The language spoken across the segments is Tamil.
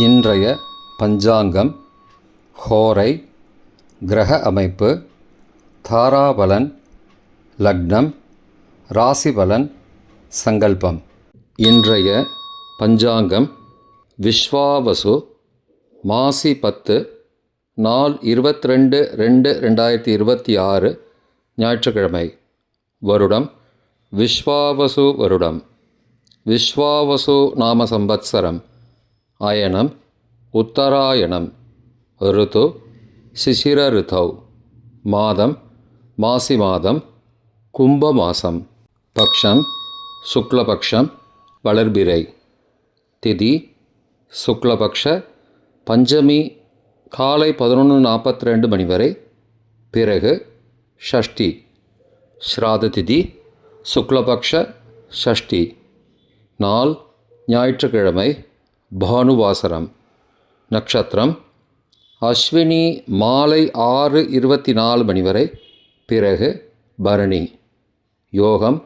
இன்றைய பஞ்சாங்கம், ஹோரை, கிரக அமைப்பு, தாராபலன், லக்னம், ராசிபலன், சங்கல்பம். இன்றைய பஞ்சாங்கம் விஸ்வாவசு, மாசி 10, நாள் 22/2/2026, ஞாயிற்றுக்கிழமை. வருடம் விஸ்வாவசு வருடம். விஸ்வாவசு நாம சம்பத்சரம். அயனம் உத்தராயணம். ருது சிசிர ருதௌ. மாதம் மாசி மாதம், கும்ப மாசம். பக்ஷம் சுக்லபக்ஷம், வளர்பிறை. திதி சுக்லபக்ஷ பஞ்சமி காலை 11:42 மணி வரை, பிறகு ஷஷ்டி. ஸ்ராத திதி சுக்லபக்ஷ ஷஷ்டி. நாள் ஞாயிற்றுக்கிழமை, பானுவாசரம். நட்சத்திரம் அஸ்வினி மாலை 6:24 மணி வரை, பிறகு பரணி. யோகம்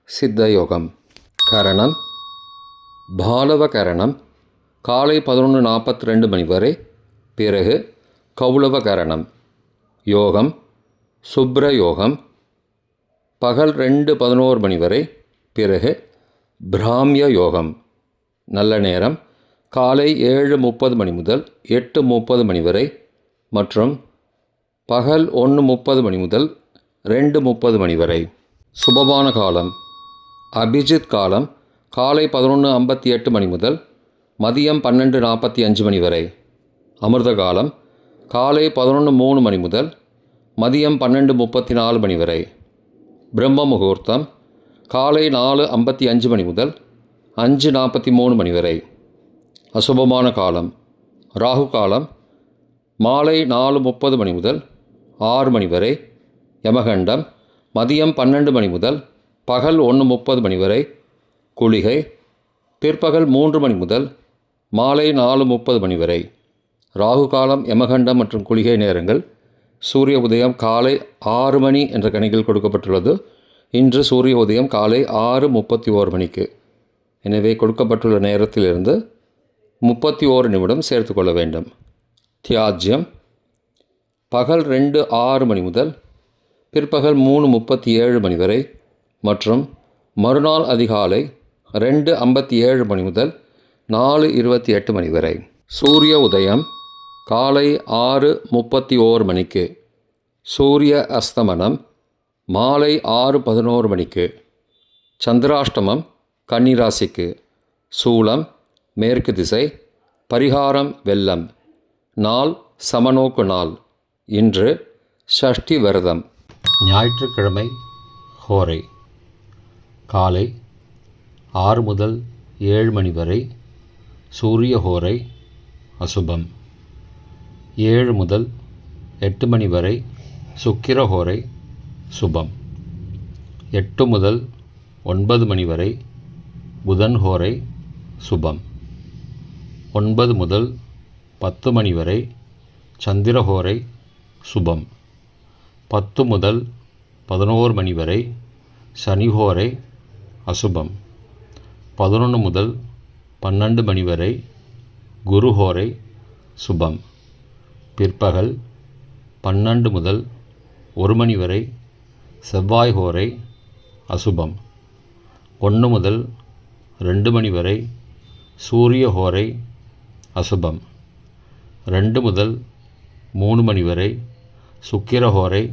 சித்த யோகம். கரணம் பாலவ கரணம் காலை 11:42 மணி வரை, பிறகு கௌளவ கரணம். யோகம் சுப்ர யோகம் பகல் 2:11 மணி வரை, பிறகு பிராமிய யோகம். நல்ல நேரம் காலை 7:30 மணி முதல் 8:30 மணி வரை மற்றும் பகல் 1:30 மணி முதல் 2:30 மணி வரை. சுபமான காலம் அபிஜித் காலம் காலை 11:58 மணி முதல் மதியம் 12:45 மணி வரை. அமிர்த காலம் காலை 11:03 மணி முதல் மதியம் 12:34 மணி வரை. பிரம்ம முகூர்த்தம் காலை 4:55 மணி முதல் 5:43 மணி வரை. அசுபமான காலம் ராகு காலம் மாலை 4:30 மணி முதல் 6 மணி வரை. யமகண்டம் மதியம் 12 மணி முதல் பகல் 1:30 மணி வரை. குளிகை பிற்பகல் 3 மணி முதல் மாலை 4:30 மணி வரை. ராகு காலம், யமகண்டம் மற்றும் குளிகை நேரங்கள். சூரிய உதயம் காலை 6 மணி என்ற கணிகள் கொடுக்கப்பட்டுள்ளது. இன்று சூரிய உதயம் காலை 6:31 மணிக்கு. எனவே கொடுக்கப்பட்டுள்ள நேரத்திலிருந்து 31 நிமிடம் சேர்த்து கொள்ள வேண்டும். தியாஜ்யம் பகல் 2:06 மணி முதல் பிற்பகல் 3:37 மணி வரை மற்றும் மறுநாள் அதிகாலை 2:57 மணி முதல் 4:28 மணி வரை. சூரிய உதயம் காலை 6:31 மணிக்கு. சூரிய அஸ்தமனம் மாலை 6:11 மணிக்கு. சந்திராஷ்டமம் கன்னிராசிக்கு. சூலம் மேற்கு திசை. பரிகாரம் வெல்லம். நாள் சமநோக்கு நாள். இன்று ஷஷ்டி விரதம். ஞாயிற்றுக்கிழமை ஹோரை காலை 6 முதல் 7 மணி வரை சூரிய ஹோரை அசுபம். 7 முதல் 8 மணி வரை சுக்கிர ஹோரை சுபம். 8 முதல் 9 மணி வரை புதன் ஹோரை சுபம். 9 முதல் 10 மணி வரை சந்திரஹோரை சுபம். 10 முதல் 11 மணி வரை சனிஹோரை அசுபம். 11 முதல் 12 மணி வரை குருஹோரை சுபம். பிற்பகல் 12 முதல் 1 மணி வரை செவ்வாய் ஹோரை அசுபம். 1 முதல் 2 மணி வரை சூரிய ஹோரை அசுபம். 2 முதல் 3 மணி வரை சுக்கிர ஹோரை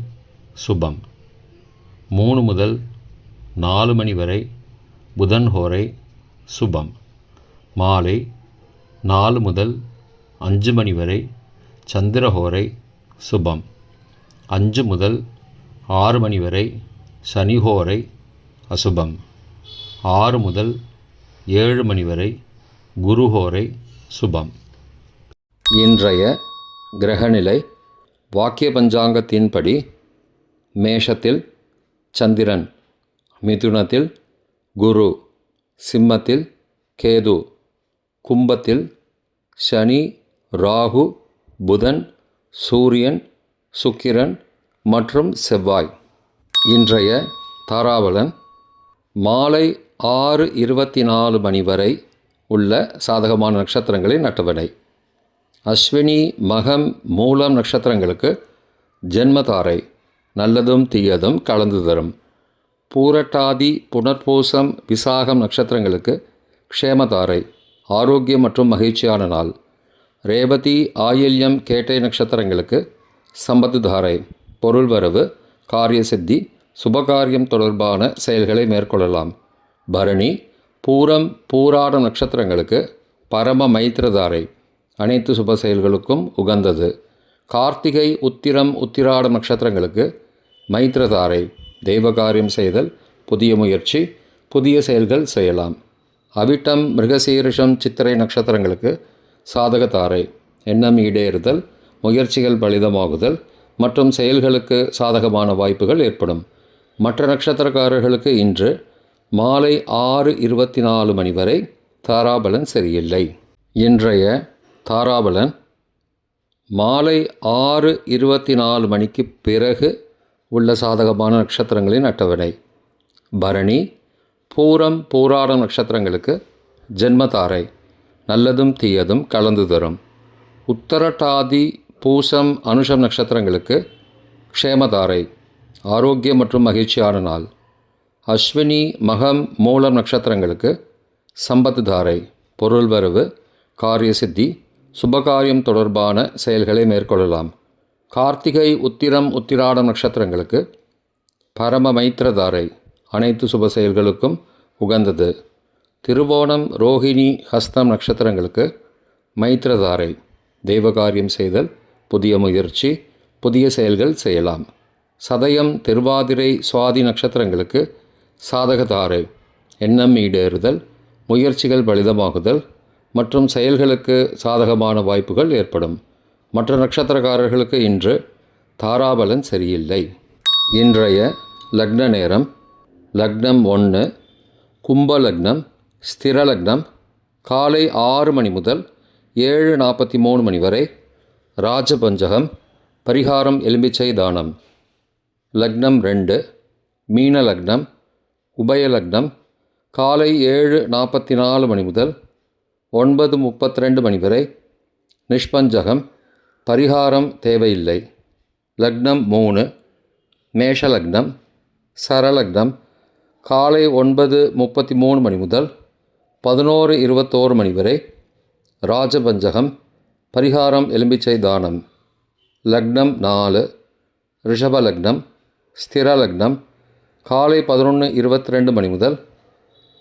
சுபம். 3 முதல் 4 மணி வரை புதன் ஹோரை சுபம். மாலை 4 முதல் 5 மணி வரை சந்திரஹோரை சுபம். 5 முதல் 6 மணி வரை சனிஹோரை அசுபம். 6 முதல் 7 மணி வரை குருஹோரை சுபம். இன்றைய கிரகநிலை வாக்கிய பஞ்சாங்கத்தின்படி மேஷத்தில் சந்திரன், மிதுனத்தில் குரு, சிம்மத்தில் கேது, கும்பத்தில் சனி, ராகு, புதன், சூரியன், சுக்கிரன் மற்றும் செவ்வாய். இன்றைய தாராபலன் மாலை 6:24 மணி வரை உள்ள சாதகமான நட்சத்திரங்களின் அட்டவணை. அஸ்வினி மகம் மூலம் நட்சத்திரங்களுக்கு ஜென்மதாரை, நல்லதும் தீயதும் கலந்து தரும். பூரட்டாதி புனர்பூசம் விசாகம் நட்சத்திரங்களுக்கு க்ஷேமதாரை, ஆரோக்கியம் மற்றும் மகிழ்ச்சியான நாள். ரேவதி ஆயில்யம் கேட்டை நட்சத்திரங்களுக்கு சம்பத்து தாரை, பொருள் வரவு, காரிய சித்தி, சுபகாரியம் தொடர்பான செயல்களை மேற்கொள்ளலாம். பரணி பூரம் பூராடம் நட்சத்திரங்களுக்கு பரம மைத்திரதாரை, அனைத்து சுப செயல்களுக்கும் உகந்தது. கார்த்திகை உத்திரம் உத்திராடம் நட்சத்திரங்களுக்கு மைத்திரதாரை, தெய்வகாரியம் செய்தல், புதிய முயற்சி, புதிய செயல்கள் செய்யலாம். அவிட்டம் மிருகசீரிஷம் சித்திரை நட்சத்திரங்களுக்கு சாதகதாரை, எண்ணம் ஈடேறுதல், முயற்சிகள் பலிதமாகுதல் மற்றும் செயல்களுக்கு சாதகமான வாய்ப்புகள் ஏற்படும். மற்ற நட்சத்திரக்காரர்களுக்கு இன்று மாலை 6:24 வரை தாராபலன் சரியில்லை. இன்றைய தாராபலன் மாலை 6:24 பிறகு உள்ள சாதகமான நட்சத்திரங்களின் அட்டவணை. பரணி பூரம் பூராடம் நட்சத்திரங்களுக்கு ஜென்மதாரை, நல்லதும் தீயதும் கலந்து தரும். உத்தரட்டாதி பூசம் அனுஷம் நட்சத்திரங்களுக்கு க்ஷேமதாரை, ஆரோக்கியம் மற்றும் மகிழ்ச்சியான நாள். அஸ்வினி மகம் மூலம் நட்சத்திரங்களுக்கு சம்பத்து தாரை, பொருள் வரவு, காரிய சித்தி, சுபகாரியம் தொடர்பான செயல்களை மேற்கொள்ளலாம். கார்த்திகை உத்திரம் உத்திராடம் நட்சத்திரங்களுக்கு பரம மைத்திரதாரை, அனைத்து சுப செயல்களுக்கும் உகந்தது. திருவோணம் ரோஹிணி ஹஸ்தம் நட்சத்திரங்களுக்கு மைத்திரதாரை, தெய்வகாரியம் செய்தல், புதிய முயற்சி, புதிய செயல்கள் செய்யலாம். சதயம் திருவாதிரை சுவாதி நட்சத்திரங்களுக்கு சாதகதாரை, எண்ணம் ஈடேறுதல், முயற்சிகள் பலிதமாகுதல் மற்றும் செயல்களுக்கு சாதகமான வாய்ப்புகள் ஏற்படும். மற்ற நட்சத்திரக்காரர்களுக்கு இன்று தாராபலன் சரியில்லை. இன்றைய லக்ன நேரம் லக்னம் 1 கும்ப லக்னம், ஸ்திர லக்னம் காலை 6 முதல் 7:43 வரை, ராஜபஞ்சகம், பரிகாரம் எலும்பிச்சை தானம். லக்னம் 2 மீன லக்னம், உபய லக்னம் காலை 7:44 முதல் 9:32 வரை, நிஷ்பஞ்சகம், பரிகாரம் தேவையில்லை. லக்னம் 3 மேஷ லக்னம், சரலக்னம் காலை 9:33 முதல் 11:21 வரை, ராஜபஞ்சகம், பரிகாரம் எலும்பிச்சை தானம். லக்னம் 4 ரிஷப லக்னம், ஸ்திர லக்னம் காலை 11:22 முதல்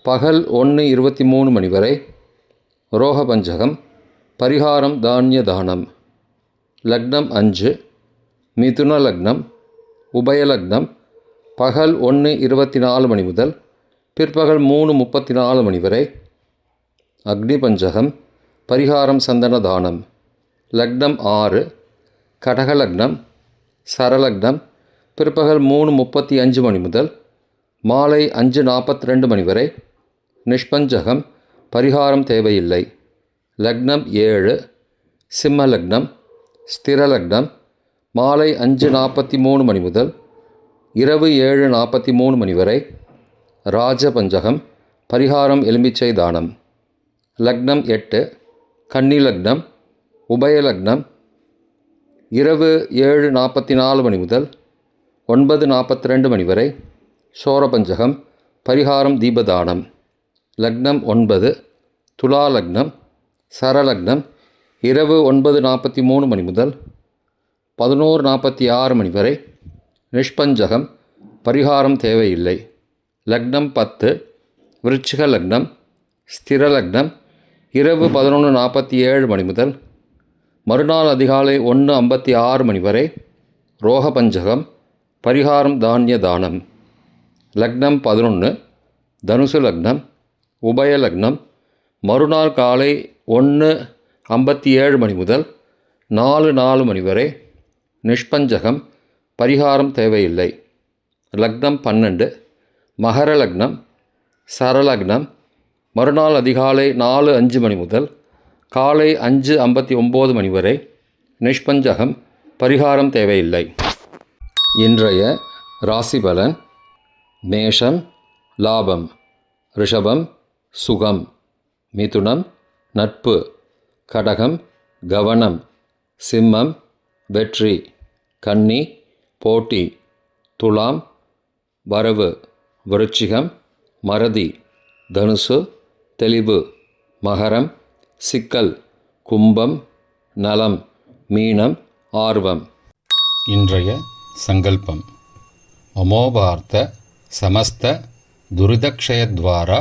பகல் 1:23 வரை, ரோகபஞ்சகம், பரிகாரம் தானிய தானம். லக்னம் 5 மிதுன லக்னம், உபய லக்னம் பகல் 1:24 முதல் பிற்பகல் 3:34 வரை, அக்னி பஞ்சகம், பரிகாரம் சந்தன தானம். லக்னம் 6 கடக லக்னம், சரலக்னம் பிற்பகல் 3:35 முதல் மாலை 5:42 வரை, நிஷ்பஞ்சகம், பரிகாரம் தேவையில்லை. லக்னம் 7 சிம்ம லக்னம், ஸ்திர லக்னம் மாலை 5:43 முதல் இரவு 7:43 வரை, ராஜபஞ்சகம், பரிகாரம் எலும்பிச்சை தானம். லக்னம் 8 கன்னி லக்னம், உபய லக்னம் இரவு 7:44 முதல் 9:42 வரை, சோரபஞ்சகம், பரிகாரம் தீபதானம். லக்னம் 9 துலா லக்னம், சரலக்னம் இரவு 9:43 முதல் 11:46 வரை, நிஷ்பஞ்சகம், பரிகாரம் தேவையில்லை. லக்னம் 10 விருச்சிக லக்னம், ஸ்திர லக்னம் இரவு 11:47 முதல் மறுநாள் அதிகாலை 1:56 வரை, ரோகபஞ்சகம், பரிகாரம் தானிய தானம். லக்னம் 11 தனுசு லக்னம், உபய லக்னம் மறுநாள் காலை 1:57 முதல் 4:04 வரை, நிஷ்பஞ்சகம், பரிகாரம் தேவையில்லை. லக்னம் 12 மகர லக்னம், சரலக்னம் மறுநாள் அதிகாலை 4:05 முதல் காலை 5:59 வரை, நிஷ்பஞ்சகம், பரிகாரம் தேவையில்லை. இன்றைய ராசி பலன். மேஷம் லாபம், ரிஷபம் சுகம், மிதுனம் நட்பு, கடகம் கவனம் சிம்மம் வெற்றி, கன்னி போட்டி, துலாம் வரவு, விருச்சிகம் மறதி, தனுசு தெளிவு, மகரம் சிக்கல், கும்பம் நலம், மீனம் ஆர்வம். இன்றைய சங்கல்பம். அமோபார்த்த சமஸ்த துரிதக்ஷயத்வாரா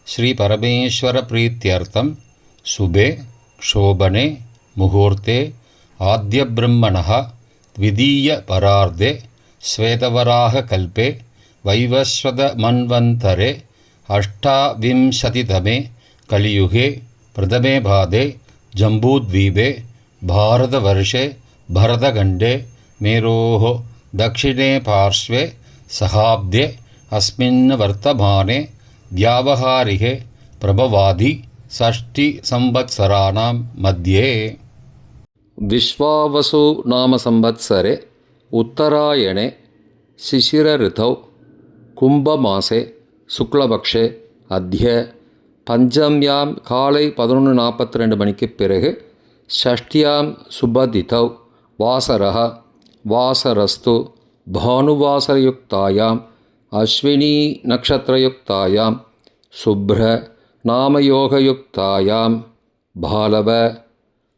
ஸ்ரீ பரமேஸ்வர பிரீத்தியர்த்தம் சுபே க்ஷோபனே முகூர்த்தே ஆத்ய பிரம்மணः த்விதீய பரார்த்தே ஸ்வேதவராக கல்பே வைவஸ்வத மன்வந்தரே அஷ்டாவிம்சதிதமே கலியுகே பிரதமே பாதே ஜம்பூத்வீபே பாரதவர்ஷே பரதகண்டே மேரோः दक्षिणे पार्श्वे सहाब्दे अस्मिन् वर्तमाने व्यावहारिके प्रभवादि षष्टिसंवत्सराणां मध्ये विश्वावसु नाम संवत्सरे उत्तरायणे शिशिरऋतौ कुम्भमासे शुक्लपक्षे अद्य पञ्चम्यां काலை 11:42 மணிக்கு பிறகு षष्ट्यां सुबदितौ वासरः वासरस्तु भानुवासरयुक्तायाम् अश्विनी नक्षत्रयुक्तायां शुभ्र नामयोगयुक्तायां बालव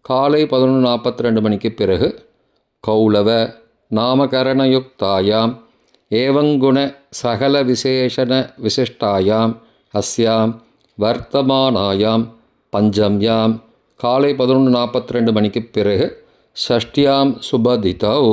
காலை 11:42 மணிக்கு பிறகு கௌளவ நாமகரணயுக்தாயாம் ஏவங்குண சகல விசேஷண விசிஷ்டாயாம் அஸ்யாம் வர்த்தமானாயாம் பஞ்சம்யாம் காலை 11:42 மணிக்கு பிறகு ஷஷ்டியாம் சுபதிதௌ